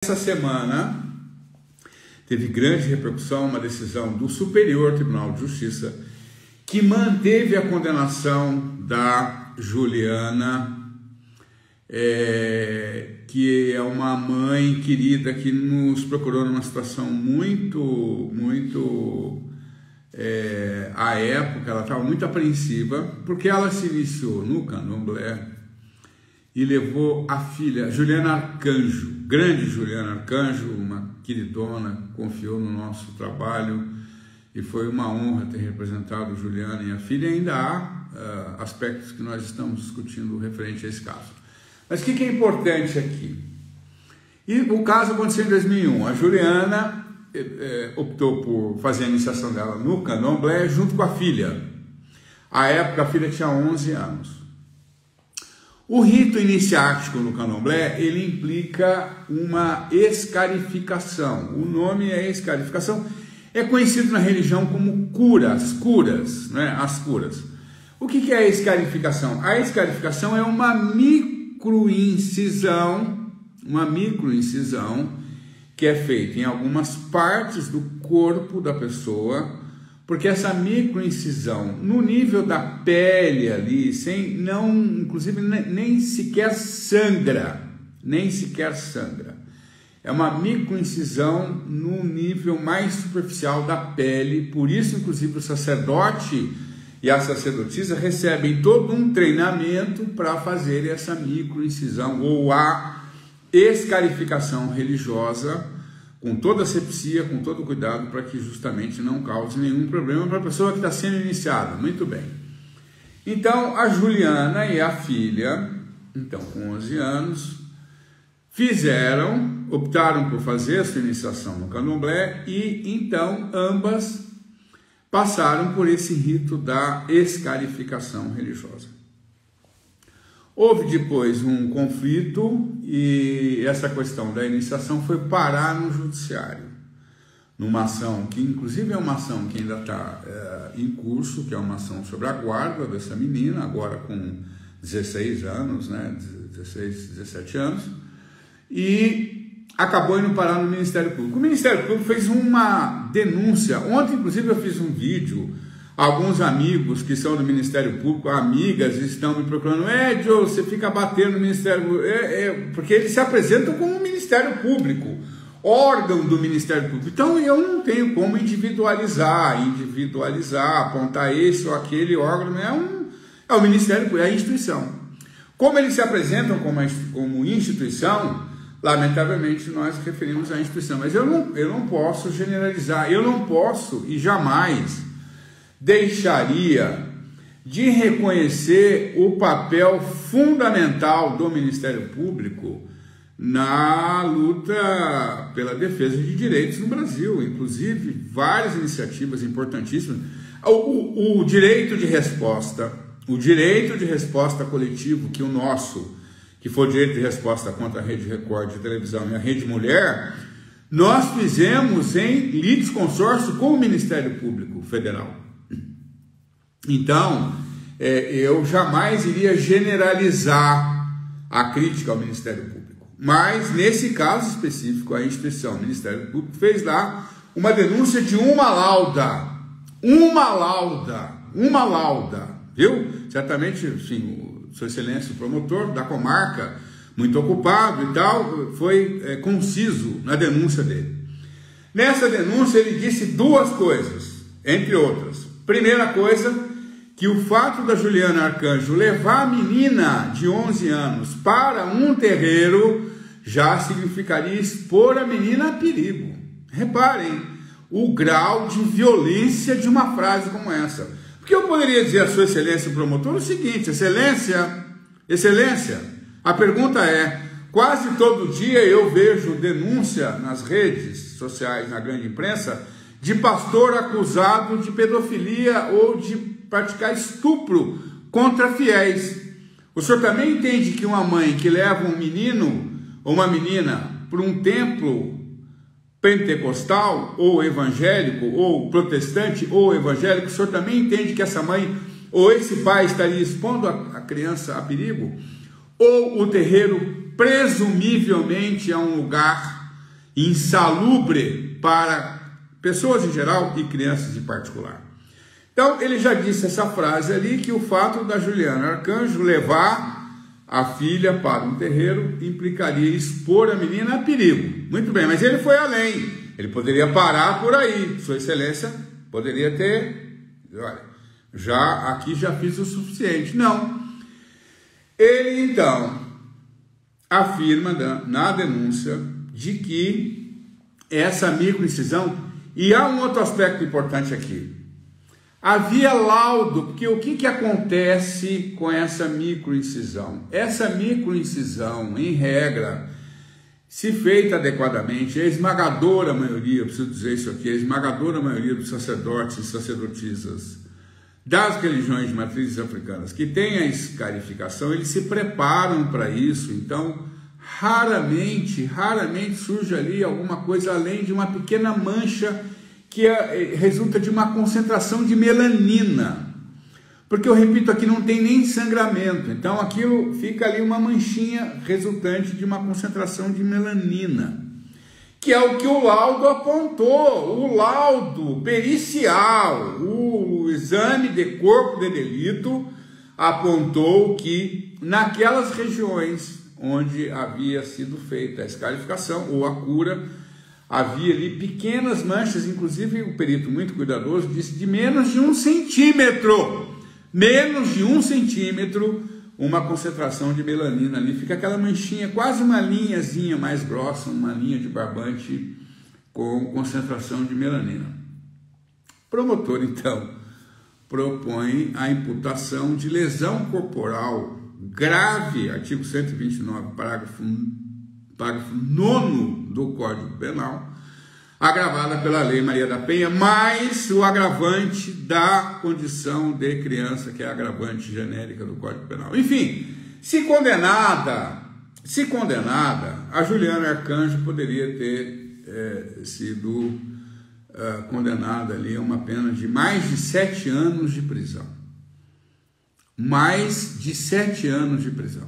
Essa semana teve grande repercussão uma decisão do Superior Tribunal de Justiça que manteve a condenação da Juliana, que é uma mãe querida que nos procurou numa situação muito à época ela estava muito apreensiva, porque ela se iniciou no candomblé e levou a filha, Juliana Arcanjo, grande Juliana Arcanjo, uma queridona, confiou no nosso trabalho e foi uma honra ter representado Juliana e a filha. E ainda há aspectos que nós estamos discutindo referente a esse caso. Mas o que é importante aqui? E o caso aconteceu em 2001. A Juliana optou por fazer a iniciação dela no candomblé junto com a filha. À época, a filha tinha 11 anos. O rito iniciático no candomblé, ele implica uma escarificação. O nome é escarificação. É conhecido na religião como curas, né? As curas. O que é a escarificação? A escarificação é uma microincisão que é feita em algumas partes do corpo da pessoa, porque essa microincisão no nível da pele ali, inclusive nem sequer sangra, é uma microincisão no nível mais superficial da pele. Por isso, inclusive, o sacerdote e a sacerdotisa recebem todo um treinamento para fazer essa microincisão ou a escarificação religiosa, com toda a asepsia, com todo o cuidado, para que justamente não cause nenhum problema para a pessoa que está sendo iniciada. Muito bem. Então, a Juliana e a filha, então com 11 anos, optaram por fazer a sua iniciação no candomblé e então ambas passaram por esse rito da escarificação religiosa. Houve depois um conflito e essa questão da iniciação foi parar no judiciário, numa ação que inclusive é uma ação que ainda está em curso, que é uma ação sobre a guarda dessa menina, agora com 16 anos, né, 16, 17 anos, e acabou indo parar no Ministério Público. O Ministério Público fez uma denúncia. Ontem, inclusive, eu fiz um vídeo. Alguns amigos que são do Ministério Público, amigas, estão me procurando. Joe, você fica batendo no Ministério Público. Porque eles se apresentam como Ministério Público, órgão do Ministério Público. Então, eu não tenho como individualizar, apontar esse ou aquele órgão. É o Ministério Público, é a instituição. Como eles se apresentam como instituição, lamentavelmente nós referimos à instituição. Mas eu não posso generalizar, eu não posso e jamais deixaria de reconhecer o papel fundamental do Ministério Público na luta pela defesa de direitos no Brasil, inclusive várias iniciativas importantíssimas. O direito de resposta coletivo que que foi o direito de resposta contra a Rede Record de televisão e a Rede Mulher, nós fizemos em litisconsórcio com o Ministério Público Federal. Então, eu jamais iria generalizar a crítica ao Ministério Público. Mas, nesse caso específico, a instituição, o Ministério Público, fez lá uma denúncia de uma lauda, viu? Certamente, sim, Sua Excelência, o promotor da comarca, muito ocupado e tal, foi conciso na denúncia dele. Nessa denúncia, ele disse duas coisas, entre outras. Primeira coisa, que o fato da Juliana Arcanjo levar a menina de 11 anos para um terreiro já significaria expor a menina a perigo. Reparem o grau de violência de uma frase como essa. Porque eu poderia dizer a Sua Excelência, o promotor, o seguinte: Excelência, a pergunta é, quase todo dia eu vejo denúncia nas redes sociais, na grande imprensa, de pastor acusado de pedofilia ou de praticar estupro contra fiéis. O senhor também entende que uma mãe que leva um menino ou uma menina para um templo pentecostal ou evangélico ou protestante ou evangélico, o senhor também entende que essa mãe ou esse pai estaria expondo a criança a perigo? Ou o terreiro presumivelmente é um lugar insalubre para pessoas em geral e crianças em particular. Então, ele já disse essa frase ali, que o fato da Juliana Arcanjo levar a filha para um terreiro implicaria expor a menina a perigo. Muito bem, mas ele foi além. Ele poderia parar por aí. Sua Excelência poderia ter, olha, aqui já fiz o suficiente. Não. Ele, então, afirma na denúncia de que essa microincisão, e há um outro aspecto importante aqui. Havia laudo, porque o que acontece com essa microincisão? Essa microincisão, em regra, se feita adequadamente, a esmagadora maioria, eu preciso dizer isso aqui, a esmagadora maioria dos sacerdotes e sacerdotisas das religiões de matrizes africanas que têm a escarificação, eles se preparam para isso. Então, raramente surge ali alguma coisa além de uma pequena mancha que resulta de uma concentração de melanina, porque eu repito aqui, não tem nem sangramento, então aquilo fica ali uma manchinha resultante de uma concentração de melanina, que é o que o laudo apontou, o laudo pericial, o exame de corpo de delito apontou que naquelas regiões onde havia sido feita a escarificação ou a cura, havia ali pequenas manchas, inclusive o perito muito cuidadoso disse de menos de 1 centímetro, uma concentração de melanina ali, fica aquela manchinha, quase uma linhazinha mais grossa, uma linha de barbante com concentração de melanina. O promotor, então, propõe a imputação de lesão corporal grave, artigo 129, parágrafo 9º do Código Penal, agravada pela Lei Maria da Penha, mais o agravante da condição de criança, que é a agravante genérica do Código Penal. Enfim, se condenada, a Juliana Arcanjo poderia ter sido condenada ali a uma pena de mais de 7 anos de prisão. Mais de 7 anos de prisão.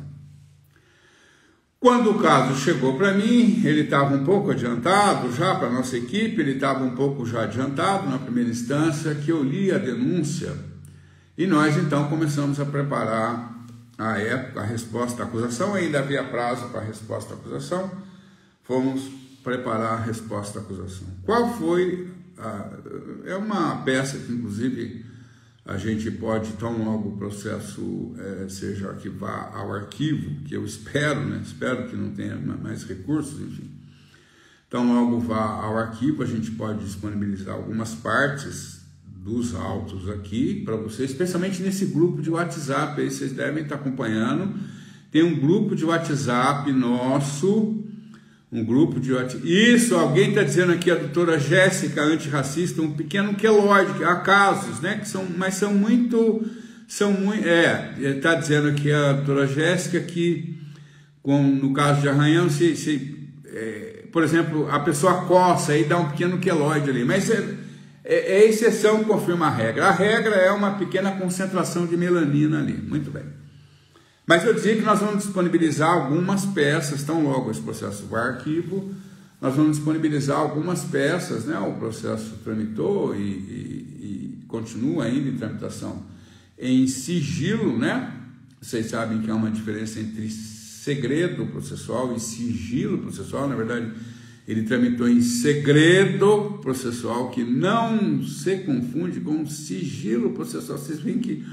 Quando o caso chegou para mim, ele estava um pouco adiantado já para a nossa equipe, ele estava um pouco já adiantado na primeira instância, que eu li a denúncia, e nós então começamos a preparar à época a resposta à acusação, ainda havia prazo para a resposta à acusação, fomos preparar a resposta à acusação. Qual foi? É uma peça que inclusive a gente pode, tão logo o processo seja arquivar ao arquivo, que eu espero, né? Espero que não tenha mais recursos, enfim. Tão logo vá ao arquivo, a gente pode disponibilizar algumas partes dos autos aqui para vocês, especialmente nesse grupo de WhatsApp, aí vocês devem estar acompanhando. Tem um grupo de WhatsApp nosso, Isso, alguém está dizendo aqui, a doutora Jéssica, antirracista, um pequeno queloide, há casos, né, que são muito, está dizendo aqui a doutora Jéssica que, no caso de arranhão, por exemplo, a pessoa coça e dá um pequeno queloide ali, mas é exceção que confirma a regra. A regra é uma pequena concentração de melanina ali, muito bem. Mas eu dizia que nós vamos disponibilizar algumas peças, tão logo esse processo vai ao arquivo, nós vamos disponibilizar algumas peças, né? O processo tramitou e continua ainda em tramitação em sigilo, né? Vocês sabem que há uma diferença entre segredo processual e sigilo processual. Na verdade, ele tramitou em segredo processual, que não se confunde com sigilo processual. Vocês veem que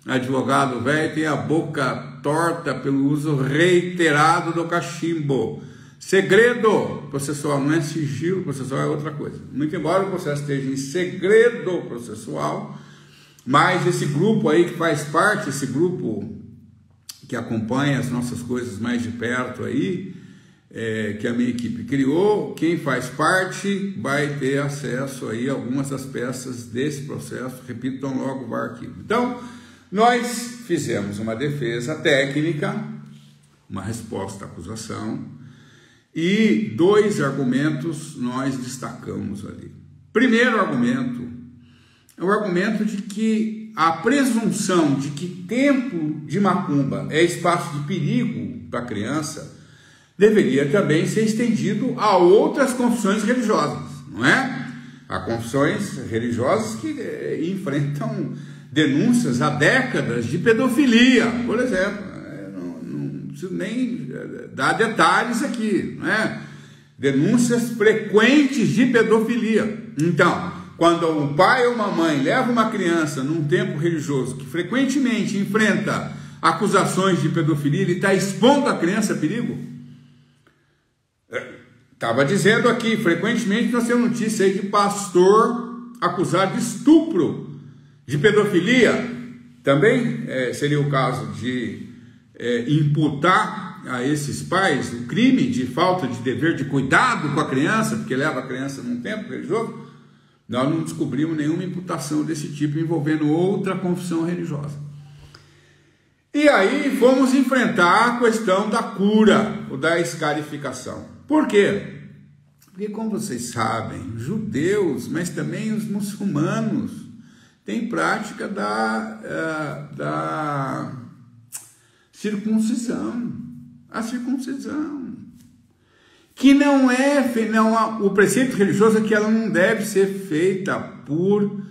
advogado velho tem a boca torta pelo uso reiterado do cachimbo. Segredo processual não é sigilo processual, é outra coisa. Muito embora o processo esteja em segredo processual, mas esse grupo aí que faz parte, esse grupo que acompanha as nossas coisas mais de perto aí, que a minha equipe criou, quem faz parte vai ter acesso aí a algumas das peças desse processo, repito, tão logo vai ao arquivo. Então, nós fizemos uma defesa técnica, uma resposta à acusação, e 2 argumentos nós destacamos ali. Primeiro argumento é o argumento de que a presunção de que templo de macumba é espaço de perigo para a criança deveria também ser estendido a outras confissões religiosas, não é? Há confissões religiosas que enfrentam denúncias há décadas de pedofilia, por exemplo. Não preciso nem dar detalhes aqui, não é? Denúncias frequentes de pedofilia. Então, quando um pai ou uma mãe leva uma criança num templo religioso que frequentemente enfrenta acusações de pedofilia, ele está expondo a criança a perigo? Estava dizendo aqui, frequentemente nós temos notícia aí de pastor acusado de estupro, de pedofilia. Também seria o caso de imputar a esses pais o crime de falta de dever de cuidado com a criança, porque leva a criança num templo religioso. Nós não descobrimos nenhuma imputação desse tipo envolvendo outra confissão religiosa. E aí fomos enfrentar a questão da cura, ou da escarificação. Por quê? Porque, como vocês sabem, judeus, mas também os muçulmanos, têm prática da circuncisão. A circuncisão, que o preceito religioso é que ela não deve ser feita por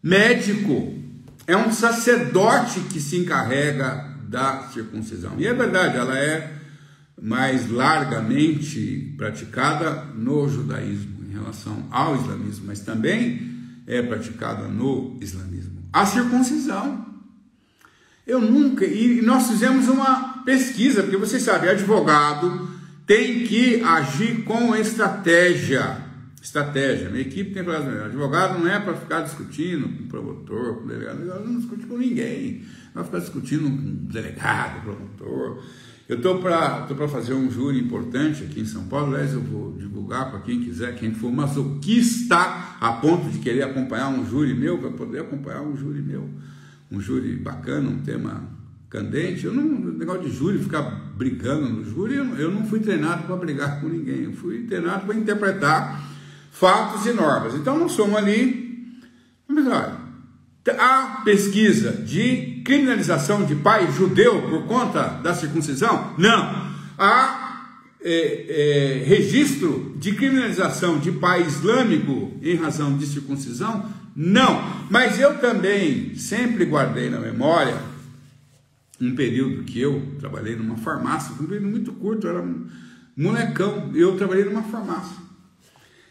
médico, é um sacerdote que se encarrega da circuncisão, e é verdade, ela é mais largamente praticada no judaísmo em relação ao islamismo, mas também é praticada no islamismo, a circuncisão. E nós fizemos uma pesquisa, porque vocês sabem, advogado tem que agir com estratégia. Minha equipe tem falado, advogado não é para ficar discutindo com o promotor, com o delegado, não discute com ninguém, vai ficar discutindo com o delegado, promotor. Eu estou para fazer um júri importante aqui em São Paulo, aliás, eu vou divulgar para quem quiser, quem for masoquista a ponto de querer acompanhar um júri meu, para poder acompanhar um júri meu. Um júri bacana, um tema candente. Negócio de júri, ficar brigando no júri, eu não fui treinado para brigar com ninguém, eu fui treinado para interpretar fatos e normas. Então nós somos ali, mas olha, a pesquisa de criminalização de pai judeu por conta da circuncisão? Não. Há registro de criminalização de pai islâmico em razão de circuncisão? Não, mas eu também sempre guardei na memória um período que eu trabalhei numa farmácia, um período muito curto, eu era um molecão, eu trabalhei numa farmácia.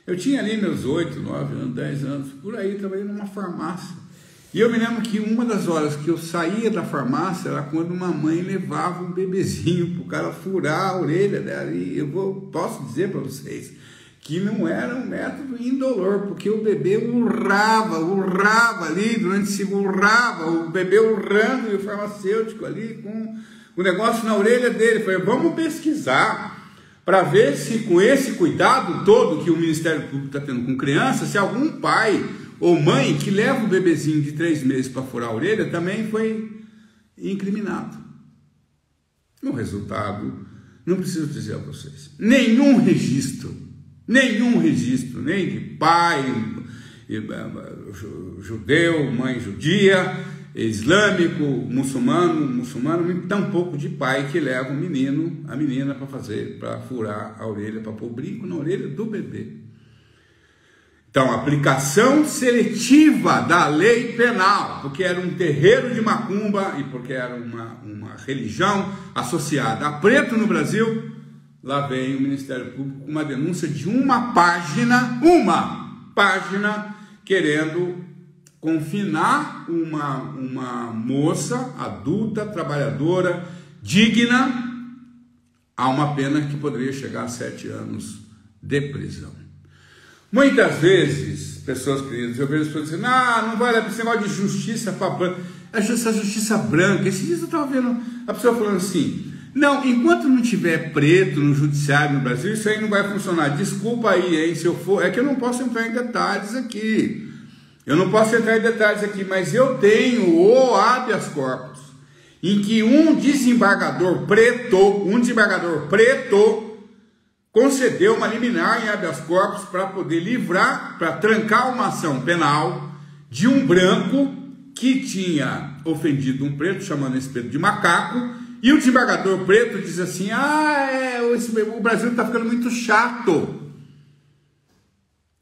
Eu tinha ali meus 8, 9 anos, 10 anos, por aí, trabalhei numa farmácia. E eu me lembro que uma das horas que eu saía da farmácia era quando uma mãe levava um bebezinho para o cara furar a orelha dela. E posso dizer para vocês que não era um método indolor, porque o bebê urrava ali, urrava, o bebê urrando e o farmacêutico ali com o negócio na orelha dele. Falei, vamos pesquisar para ver se com esse cuidado todo que o Ministério Público está tendo com crianças, se algum pai ou mãe que leva o bebezinho de 3 meses para furar a orelha também foi incriminado. O resultado, não preciso dizer a vocês, nenhum registro, nem de pai judeu, mãe judia, islâmico, muçulmano, tampouco de pai que leva o menino, a menina para furar a orelha, para pôr brinco na orelha do bebê. Então, aplicação seletiva da lei penal, porque era um terreiro de macumba e porque era uma religião associada a preto no Brasil. Lá vem o Ministério Público com uma denúncia de uma página, querendo confinar uma moça adulta, trabalhadora, digna, a uma pena que poderia chegar a 7 anos de prisão. Muitas vezes, pessoas queridas, eu vejo as pessoas dizendo, não vai dar esse negócio de justiça para branca, essa justiça branca. Esses dias eu estava vendo a pessoa falando assim, não, enquanto não tiver preto no judiciário no Brasil, isso aí não vai funcionar. Desculpa aí, hein, se eu for, é que eu não posso entrar em detalhes aqui. Mas eu tenho o habeas corpus, em que um desembargador preto concedeu uma liminar em habeas corpus para poder livrar, para trancar uma ação penal de um branco que tinha ofendido um preto, chamando esse preto de macaco, E o desembargador preto diz assim, o Brasil está ficando muito chato.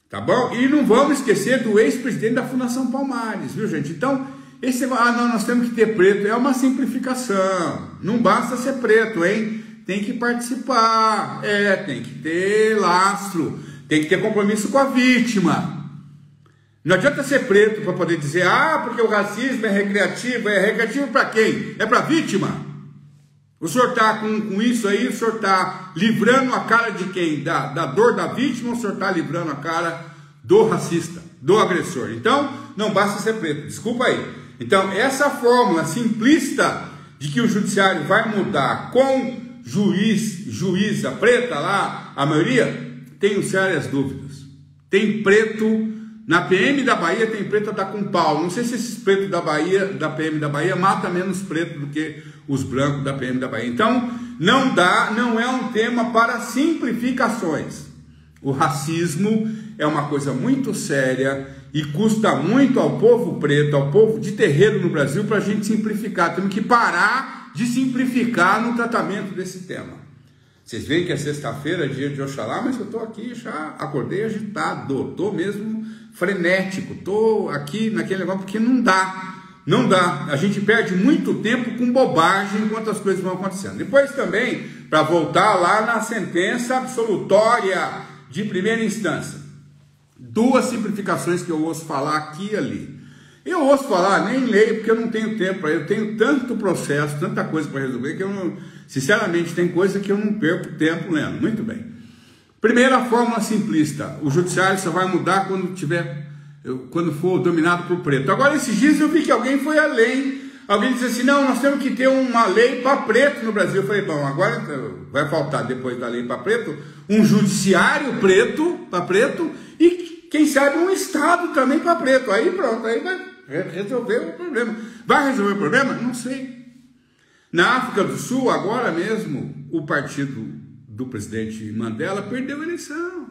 Tá bom? E não vamos esquecer do ex-presidente da Fundação Palmares, viu, gente? Então, não, nós temos que ter preto, é uma simplificação. Não basta ser preto, hein? Tem que participar, tem que ter lastro, tem que ter compromisso com a vítima. Não adianta ser preto para poder dizer, porque o racismo é recreativo para quem? É para a vítima. O senhor está com isso aí, o senhor está livrando a cara de quem? Da dor da vítima, ou o senhor está livrando a cara do racista, do agressor? Então, não basta ser preto, desculpa aí. Então, essa fórmula simplista de que o judiciário vai mudar com juíza preta lá, a maioria, tenho sérias dúvidas. Tem preto na PM da Bahia, tem preto a dar com pau. Não sei se esses pretos da PM da Bahia mata menos preto do que os brancos da PM da Bahia. Então, não é um tema para simplificações. O racismo é uma coisa muito séria e custa muito ao povo preto, ao povo de terreiro no Brasil, para a gente simplificar. Temos que parar de simplificar no tratamento desse tema. Vocês veem que é sexta-feira, dia de Oxalá, mas eu estou aqui, já acordei agitado, estou mesmo frenético, estou aqui naquele negócio, porque não dá, a gente perde muito tempo com bobagem enquanto as coisas vão acontecendo. Depois também, para voltar lá na sentença absolutória de primeira instância, duas simplificações que eu ouço falar aqui e ali. Eu ouço falar, nem leio, porque eu não tenho tempo, eu tenho tanto processo, tanta coisa para resolver, que eu não, sinceramente, tem coisa que eu não perco tempo lendo. Muito bem. Primeira fórmula simplista, o judiciário só vai mudar quando for dominado por preto. Agora, esses dias eu vi que alguém foi além, alguém disse assim, não, nós temos que ter uma lei para preto no Brasil. Eu falei, bom, agora vai faltar, depois da lei para preto, um judiciário preto, para preto, e quem sabe um estado também para preto. Aí pronto, aí vai resolver o problema. Vai resolver o problema? Não sei. Na África do Sul, agora mesmo, o partido do presidente Mandela perdeu a eleição.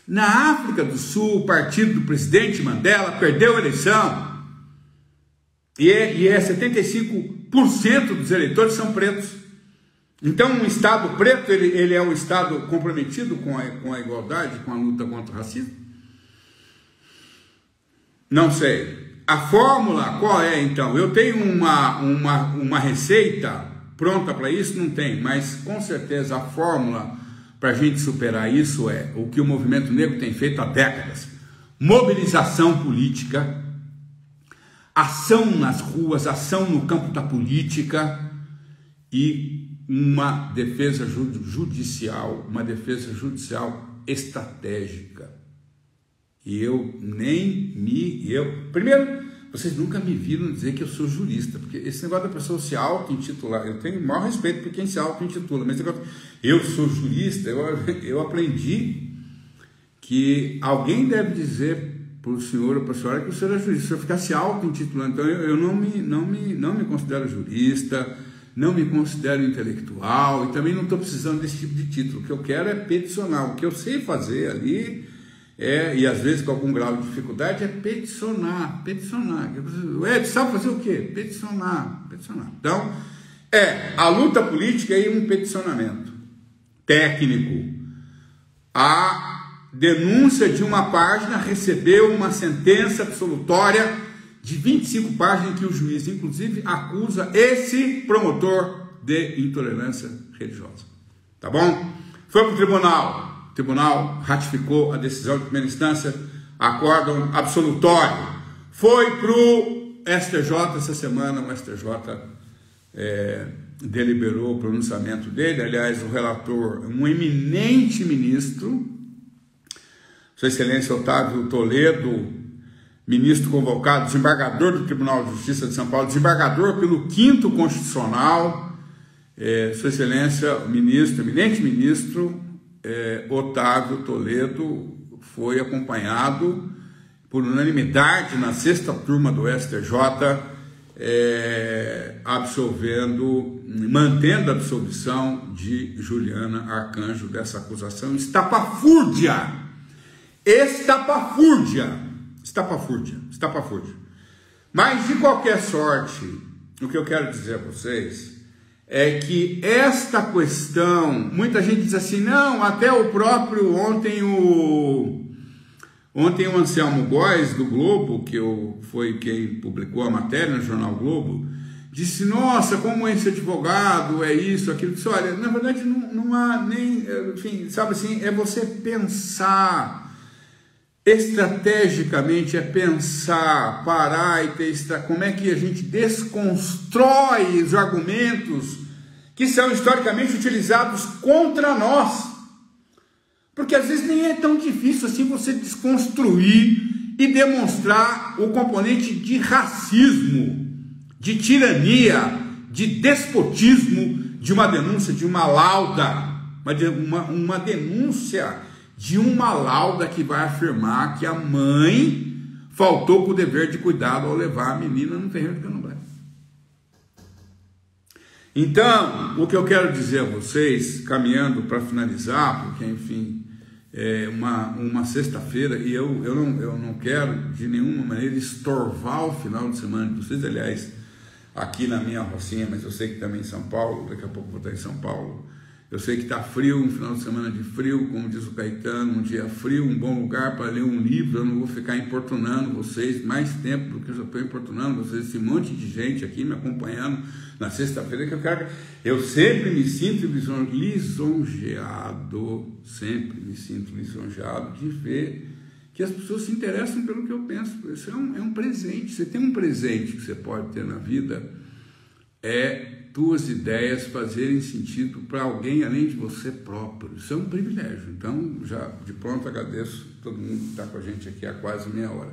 Na África do Sul, o partido do presidente Mandela perdeu a eleição. E 75% dos eleitores são pretos. Então, um Estado preto, ele é um Estado comprometido com a igualdade, com a luta contra o racismo? Não sei. A fórmula qual é, então? Eu tenho uma receita pronta para isso? Não tem, mas com certeza a fórmula para a gente superar isso é o que o movimento negro tem feito há décadas: mobilização política, ação nas ruas, ação no campo da política e uma defesa judicial, estratégica. E primeiro, vocês nunca me viram dizer que eu sou jurista, porque esse negócio da pessoa se auto-intitular, eu tenho o maior respeito por quem se auto-intitula, mas eu sou jurista, eu aprendi que alguém deve dizer para o senhor ou para a senhora que o senhor é jurista. Se eu ficar se auto-intitulando, então eu não me considero jurista, não me considero intelectual e também não estou precisando desse tipo de título. O que eu quero é peticionar. O que eu sei fazer ali e às vezes com algum grau de dificuldade, é peticionar. Sabe fazer o quê? Peticionar. Então, a luta política e um peticionamento técnico. A denúncia de uma página recebeu uma sentença absolutória de 25 páginas em que o juiz, inclusive, acusa esse promotor de intolerância religiosa. Tá bom? Foi para o tribunal. O tribunal ratificou a decisão de primeira instância, acórdão absolutório. Foi para o STJ essa semana, o STJ deliberou o pronunciamento dele. Aliás, o relator, um eminente ministro, Sua Excelência Otávio Toledo, ministro convocado, desembargador do Tribunal de Justiça de São Paulo, desembargador pelo 5º Constitucional, Sua Excelência, o ministro, eminente ministro, Otávio Toledo, foi acompanhado por unanimidade na 6ª turma do STJ, mantendo a absolvição de Juliana Arcanjo dessa acusação estapafúrdia. Mas, de qualquer sorte, o que eu quero dizer a vocês é que esta questão, muita gente diz assim, não, até o próprio ontem o Anselmo Góes do Globo, que foi quem publicou a matéria no jornal Globo, disse, nossa, como esse advogado é isso, aquilo. Disse, olha, na verdade não há nem, enfim, sabe assim, é você pensar estrategicamente, é pensar, parar e testar como é que a gente desconstrói os argumentos que são historicamente utilizados contra nós. Porque às vezes nem é tão difícil assim você desconstruir e demonstrar o componente de racismo, de tirania, de despotismo, de uma denúncia, de uma lauda, uma denúncia de uma lauda que vai afirmar que a mãe faltou com o dever de cuidado ao levar a menina no terreiro do Candomblé. Então, o que eu quero dizer a vocês, caminhando para finalizar, porque enfim, é uma sexta-feira e eu não quero de nenhuma maneira estorvar o final de semana de vocês, aliás, aqui na minha rocinha, mas eu sei que também em São Paulo, daqui a pouco vou estar em São Paulo, eu sei que está frio, um final de semana de frio, como diz o Caetano, um dia frio, um bom lugar para ler um livro, eu não vou ficar importunando vocês mais tempo do que eu já estou importunando vocês, esse monte de gente aqui me acompanhando na sexta-feira, que eu sempre me sinto lisonjeado, sempre me sinto lisonjeado de ver que as pessoas se interessam pelo que eu penso. Isso é um presente, você tem um presente que você pode ter na vida, tuas ideias fazerem sentido para alguém além de você próprio. Isso é um privilégio. Então, já de pronto agradeço todo mundo que está com a gente aqui há quase meia hora.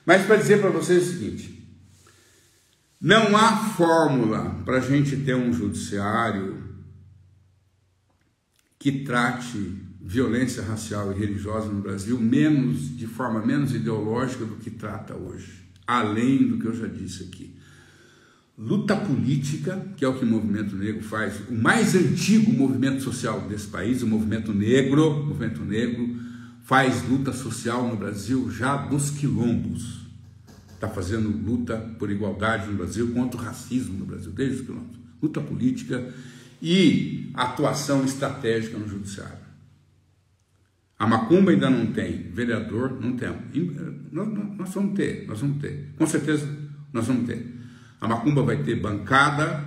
Mas para dizer para vocês o seguinte, não há fórmula para a gente ter um judiciário que trate violência racial e religiosa no Brasil de forma menos ideológica do que trata hoje, além do que eu já disse aqui. Luta política, que é o que o movimento negro faz, o mais antigo movimento social desse país, o movimento negro faz luta social no Brasil já dos quilombos. Está fazendo luta por igualdade no Brasil, contra o racismo no Brasil, desde os quilombos. Luta política e atuação estratégica no judiciário. A macumba ainda não tem vereador, não temos. Nós vamos ter, com certeza nós vamos ter. A macumba vai ter bancada.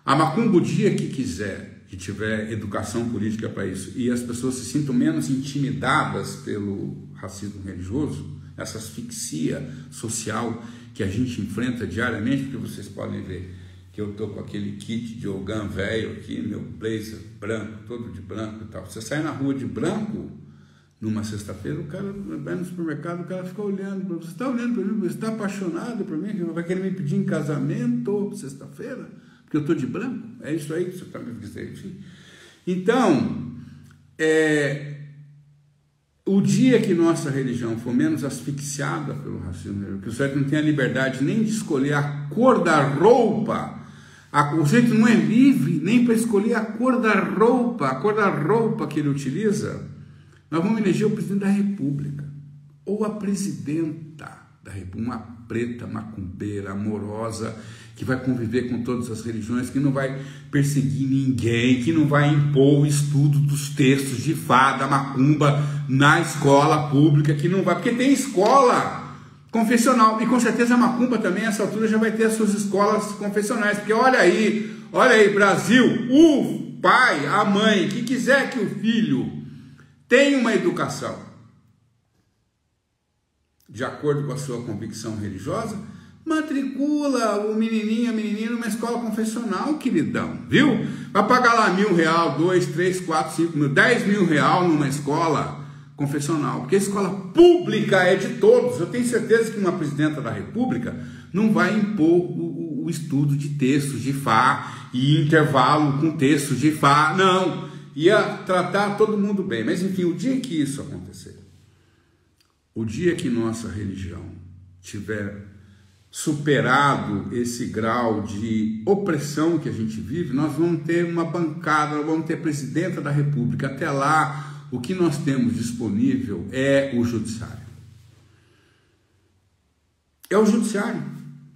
A macumba, o dia que quiser, que tiver educação política para isso, e as pessoas se sintam menos intimidadas pelo racismo religioso, essa asfixia social que a gente enfrenta diariamente, porque vocês podem ver que eu estou com aquele kit de Ogan velho aqui, meu blazer branco, todo de branco e tal. Você sai na rua de branco, numa sexta-feira, o cara vai no supermercado, o cara fica olhando para você. Você está olhando para mim, você está apaixonado por mim, vai querer me pedir em casamento sexta-feira, porque eu estou de branco? É isso aí que você está me dizendo, enfim. Então, o dia que nossa religião for menos asfixiada pelo racismo, que o sujeito não tem a liberdade nem de escolher a cor da roupa, o sujeito não é livre nem para escolher a cor da roupa que ele utiliza, nós vamos eleger o presidente da República, ou a presidenta da República, uma preta, macumbeira, amorosa, que vai conviver com todas as religiões, que não vai perseguir ninguém, que não vai impor o estudo dos textos de Fá, da macumba, na escola pública, que não vai, porque tem escola confessional, e com certeza a macumba também, nessa altura, já vai ter as suas escolas confessionais, porque olha aí, Brasil, o pai, a mãe, que quiser que o filho tenha uma educação de acordo com a sua convicção religiosa, matricula o menininho, a menininha numa escola confessional, queridão, viu? Vai pagar lá R$1.000, 2, 3, 4, 5 mil, 10 mil reais numa escola confessional, porque a escola pública é de todos. Eu tenho certeza que uma presidenta da República não vai impor o estudo de textos de Fá e intervalo com textos de Fá, não. Ia tratar todo mundo bem, mas enfim, o dia que isso acontecer, o dia que nossa religião tiver superado esse grau de opressão que a gente vive, nós vamos ter uma bancada, nós vamos ter presidenta da República. Até lá, o que nós temos disponível é o judiciário. É o judiciário.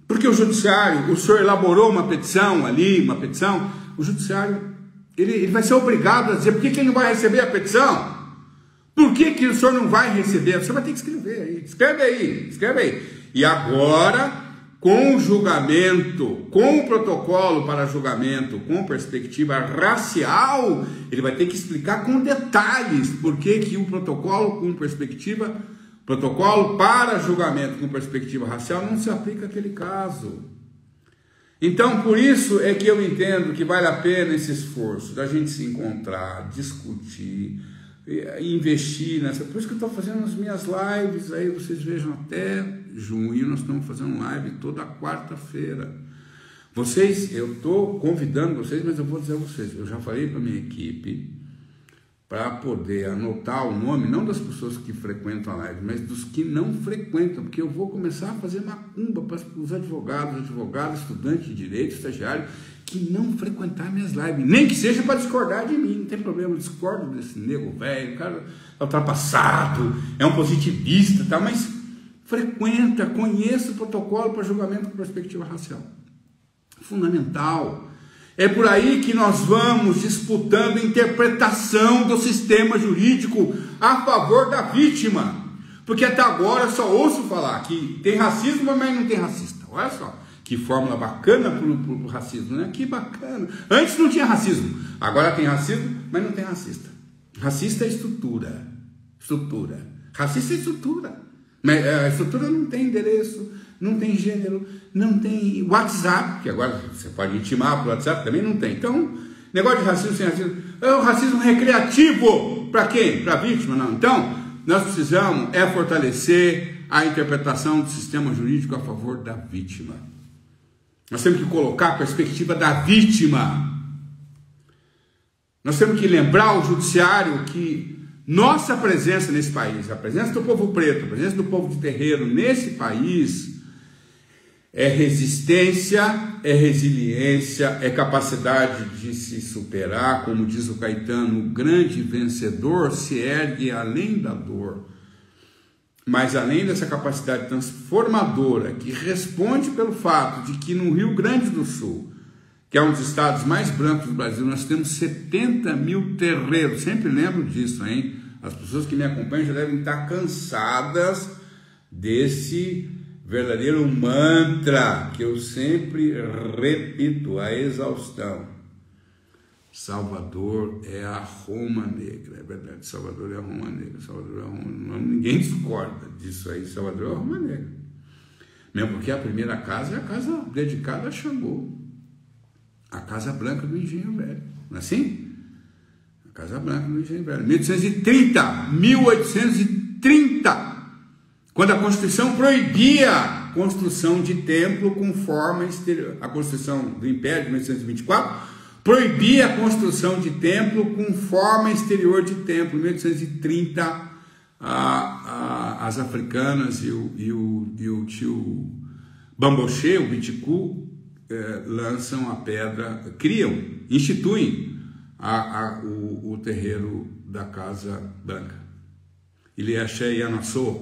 Porque o judiciário, o senhor elaborou uma petição ali, uma petição, o judiciário, ele vai ser obrigado a dizer por que ele não vai receber a petição. Por que o senhor não vai receber? Você vai ter que escrever aí, escreve aí. E agora, com o julgamento, com o protocolo para julgamento, com perspectiva racial, ele vai ter que explicar com detalhes por que o protocolo com perspectiva, protocolo para julgamento com perspectiva racial não se aplica àquele caso. Então, por isso é que eu entendo que vale a pena esse esforço da gente se encontrar, discutir, investir nessa. Por isso que eu estou fazendo as minhas lives, aí vocês vejam, até junho nós estamos fazendo live toda quarta-feira. Vocês, eu estou convidando vocês, mas eu vou dizer a vocês, eu já falei para a minha equipe para poder anotar o nome, não das pessoas que frequentam a live, mas dos que não frequentam, porque eu vou começar a fazer macumba para os advogados, estudantes de direito, estagiários, que não frequentar minhas lives, nem que seja para discordar de mim, não tem problema, eu discordo desse nego velho, o cara é ultrapassado, é um positivista, tá? Mas frequenta, conheça o protocolo para julgamento com perspectiva racial, fundamental. É por aí que nós vamos disputando interpretação do sistema jurídico a favor da vítima, porque até agora eu só ouço falar que tem racismo, mas não tem racista. Olha só, que fórmula bacana para o racismo, né? Que bacana. Antes não tinha racismo, agora tem racismo, mas não tem racista. Racista é estrutura. Racista é estrutura. Mas a estrutura não tem endereço, não tem gênero, não tem WhatsApp, que agora você pode intimar para o WhatsApp, também não tem. Então, negócio de racismo sem racismo, é o racismo recreativo. Para quem? Para a vítima? Não. Então, nós precisamos fortalecer a interpretação do sistema jurídico a favor da vítima. Nós temos que colocar a perspectiva da vítima. Nós temos que lembrar o judiciário que nossa presença nesse país, a presença do povo preto, a presença do povo de terreiro nesse país é resistência, é resiliência, é capacidade de se superar, como diz o Caetano, o grande vencedor se ergue além da dor. Mas além dessa capacidade transformadora, que responde pelo fato de que no Rio Grande do Sul, que é um dos estados mais brancos do Brasil, nós temos 70 mil terreiros. Sempre lembro disso, hein? As pessoas que me acompanham já devem estar cansadas desse verdadeiro mantra que eu sempre repito, a exaustão. Salvador é a Roma Negra, é verdade, Salvador é a Roma Negra, Salvador é a Roma, ninguém discorda disso aí, Salvador é a Roma Negra. Mesmo porque a primeira casa é a casa dedicada a Xangô, a Casa Branca do Engenho Velho, não é assim? A Casa Branca do Engenho Velho, 1830, quando a Constituição proibia a construção de templo com forma exterior, a Constituição do Império de 1824, proibia a construção de templo com forma exterior de templo. Em 1830, as africanas e o tio Bamboche, o Biticu, lançam a pedra, instituem o terreiro da Casa Branca. Ele achei Yanassou,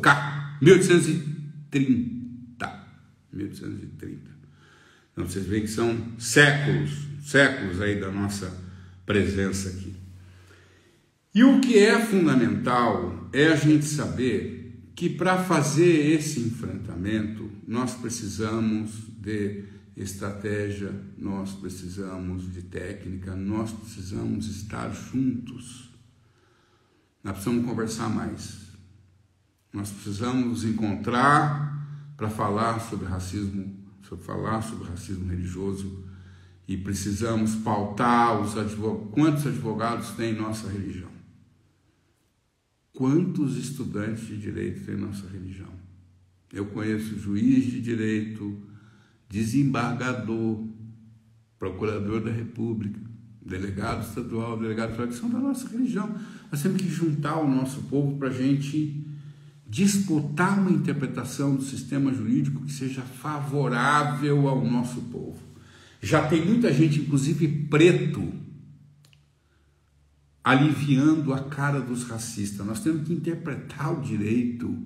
1830. Então vocês veem que são séculos aí da nossa presença aqui. E o que é fundamental é a gente saber que para fazer esse enfrentamento nós precisamos de estratégia, nós precisamos de técnica, nós precisamos estar juntos. Nós precisamos conversar mais. Nós precisamos nos encontrar para falar sobre racismo, religioso, e precisamos pautar quantos advogados tem em nossa religião? Quantos estudantes de direito tem em nossa religião? Eu conheço juiz de direito, desembargador, procurador da República, delegado estadual, delegado federal, que são da nossa religião. Nós temos que juntar o nosso povo para a gente disputar uma interpretação do sistema jurídico que seja favorável ao nosso povo. Já tem muita gente, inclusive preto, aliviando a cara dos racistas. Nós temos que interpretar o direito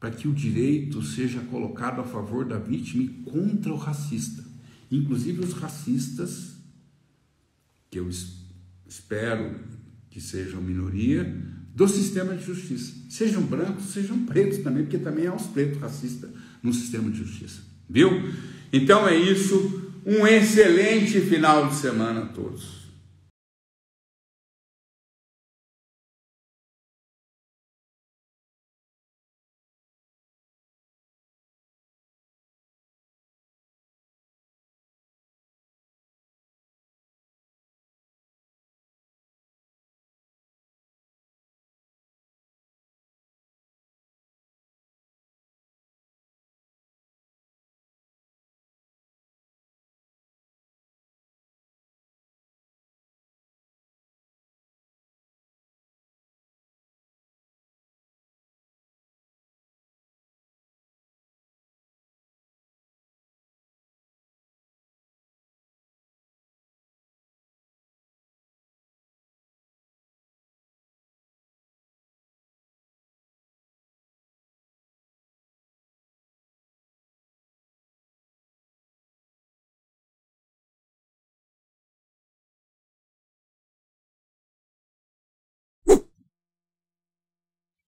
para que o direito seja colocado a favor da vítima e contra o racista. Inclusive os racistas, que eu espero que sejam minoria, do sistema de justiça. Sejam brancos, sejam pretos também, porque também há os pretos racistas no sistema de justiça. Viu? Então é isso. Um excelente final de semana a todos.